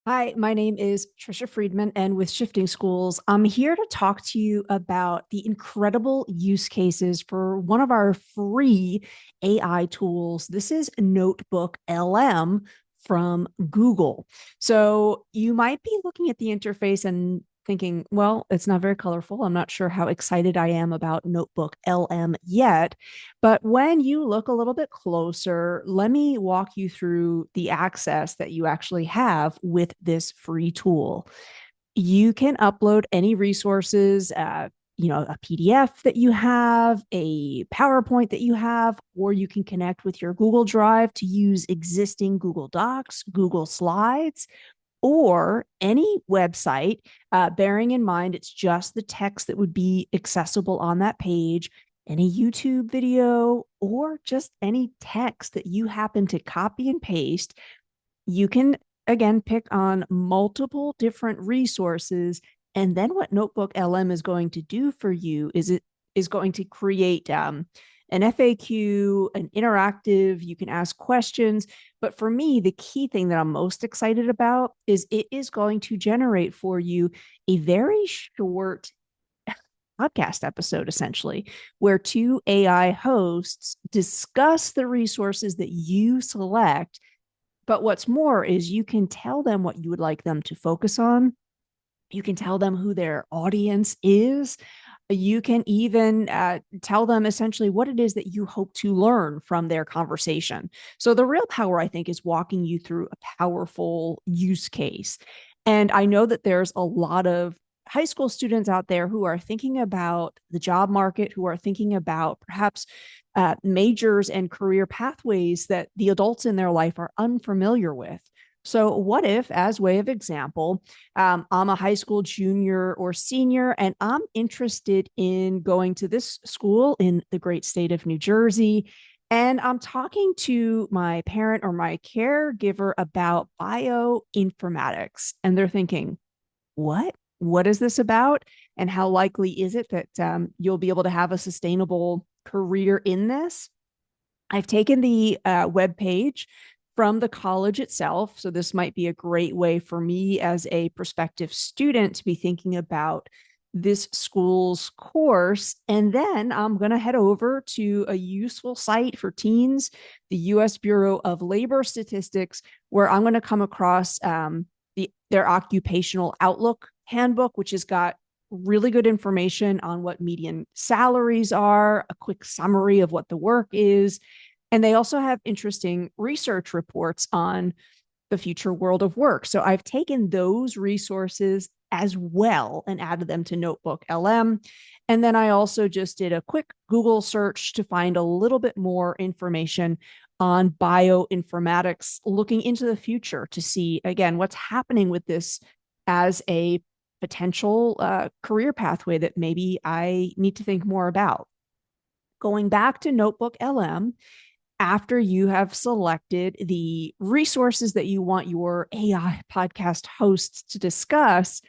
Hi, my name is Tricia Friedman, and with Shifting Schools, I'm here to talk to you about the incredible use cases for one of our free AI tools. This is Notebook LM from Google. So you might be looking at the interface and thinking, well, it's not very colorful. I'm not sure how excited I am about Notebook LM yet. But when you look a little bit closer, let me walk you through the access that you actually have with this free tool. You can upload any resources, a PDF that you have, a PowerPoint that you have, or you can connect with your Google Drive to use existing Google Docs, Google Slides, or any website, bearing in mind it's just the text that would be accessible on that page, any YouTube video, or just any text that you happen to copy and paste. You can, again, pick on multiple different resources. And then what Notebook LM is going to do for you is it is going to create an FAQ, an interactive, you can ask questions. But for me, the key thing that I'm most excited about is it is going to generate for you a very short podcast episode, essentially, where two AI hosts discuss the resources that you select. But what's more is you can tell them what you would like them to focus on. You can tell them who their audience is. You can even tell them essentially what it is that you hope to learn from their conversation. So the real power, I think, is walking you through a powerful use case. And I know that there's a lot of high school students out there who are thinking about the job market, who are thinking about perhaps majors and career pathways that the adults in their life are unfamiliar with. So, what if, as way of example, I'm a high school junior or senior, and I'm interested in going to this school in the great state of New Jersey. And I'm talking to my parent or my caregiver about bioinformatics. And they're thinking, what? What is this about? And how likely is it that you'll be able to have a sustainable career in this? I've taken the web page from the college itself. So this might be a great way for me as a prospective student to be thinking about this school's course. And then I'm going to head over to a useful site for teens, the US Bureau of Labor Statistics, where I'm going to come across their occupational outlook handbook, which has got really good information on what median salaries are, a quick summary of what the work is. And they also have interesting research reports on the future world of work. So I've taken those resources as well and added them to Notebook LM. And then I also just did a quick Google search to find a little bit more information on bioinformatics, looking into the future to see, again, what's happening with this as a potential career pathway that maybe I need to think more about. Going back to Notebook LM, after you have selected the resources that you want your AI podcast hosts to discuss,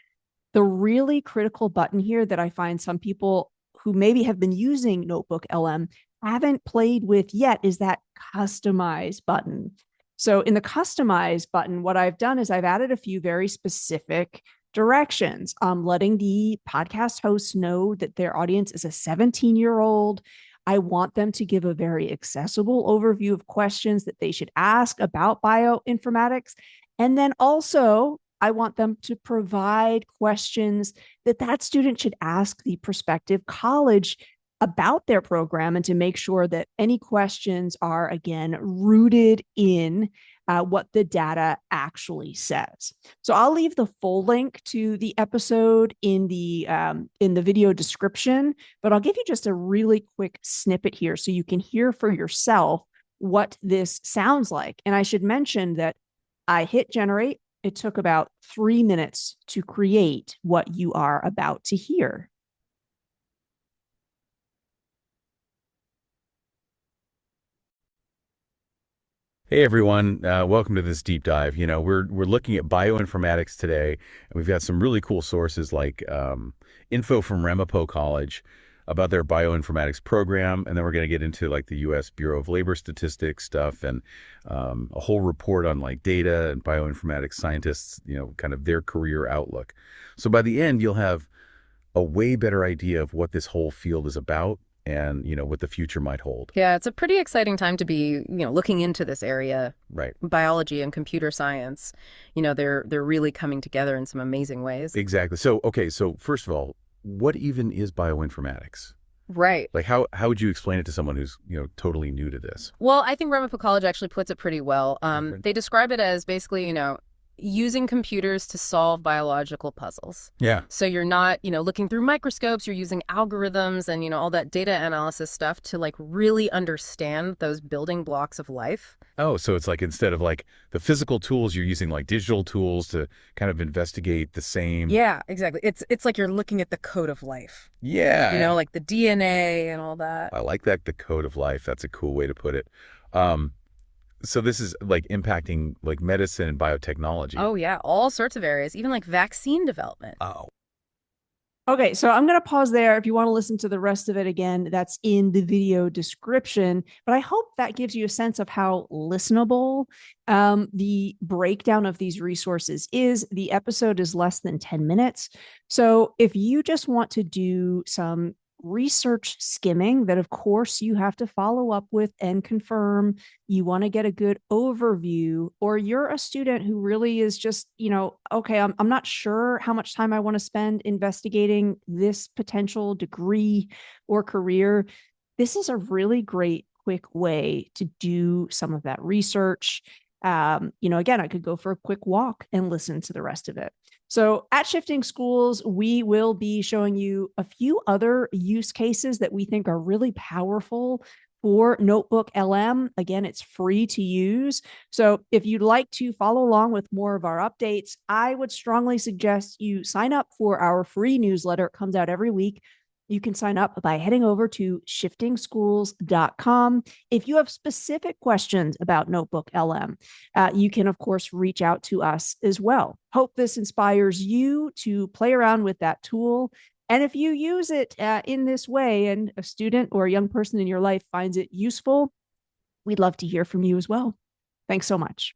the really critical button here that I find some people who maybe have been using Notebook LM haven't played with yet is that customize button. So in the customize button, what I've done is I've added a few very specific directions. Letting the podcast hosts know that their audience is a 17-year-old. I want them to give a very accessible overview of questions that they should ask about bioinformatics. And then also, I want them to provide questions that student should ask the prospective college about their program, and to make sure that any questions are, again, rooted in what the data actually says. So I'll leave the full link to the episode in the video description, but I'll give you just a really quick snippet here so you can hear for yourself what this sounds like. And I should mention that I hit generate. It took about 3 minutes to create what you are about to hear. Hey everyone, welcome to this deep dive. We're looking at bioinformatics today, and we've got some really cool sources like info from Ramapo College, about their bioinformatics program, and then we're going to get into like the U.S. Bureau of Labor Statistics stuff and a whole report on like data and bioinformatics scientists, kind of their career outlook. So by the end, you'll have a way better idea of what this whole field is about and what the future might hold. Yeah, it's a pretty exciting time to be, looking into this area. Right. Biology and computer science, they're really coming together in some amazing ways. Exactly. So, okay, so first of all, what even is bioinformatics? Right. Like how would you explain it to someone who's, totally new to this? Well, I think Ramapo College actually puts it pretty well. Okay. They describe it as basically, using computers to solve biological puzzles. Yeah. So you're not, looking through microscopes, you're using algorithms and, all that data analysis stuff to like really understand those building blocks of life. Oh, so it's like instead of like the physical tools, you're using like digital tools to kind of investigate the same. Yeah, exactly. It's like you're looking at the code of life. Yeah. Like the DNA and all that. I like that, the code of life. That's a cool way to put it. So this is like impacting like medicine and biotechnology. Oh, yeah, all sorts of areas, even like vaccine development. Oh. Okay, so I'm going to pause there. If you want to listen to the rest of it again, that's in the video description. But I hope that gives you a sense of how listenable the breakdown of these resources is. The episode is less than 10 minutes. So if you just want to do some research skimming that, of course, you have to follow up with and confirm, you want to get a good overview, or you're a student who really is just, okay, I'm not sure how much time I want to spend investigating this potential degree or career, this is a really great quick way to do some of that research. Again, I could go for a quick walk and listen to the rest of it. So at Shifting Schools, we will be showing you a few other use cases that we think are really powerful for Notebook LM. Again, it's free to use. So if you'd like to follow along with more of our updates, I would strongly suggest you sign up for our free newsletter. It comes out every week. You can sign up by heading over to shiftingschools.com. If you have specific questions about Notebook LM, you can, of course, reach out to us as well. Hope this inspires you to play around with that tool. And if you use it in this way and a student or a young person in your life finds it useful, we'd love to hear from you as well. Thanks so much.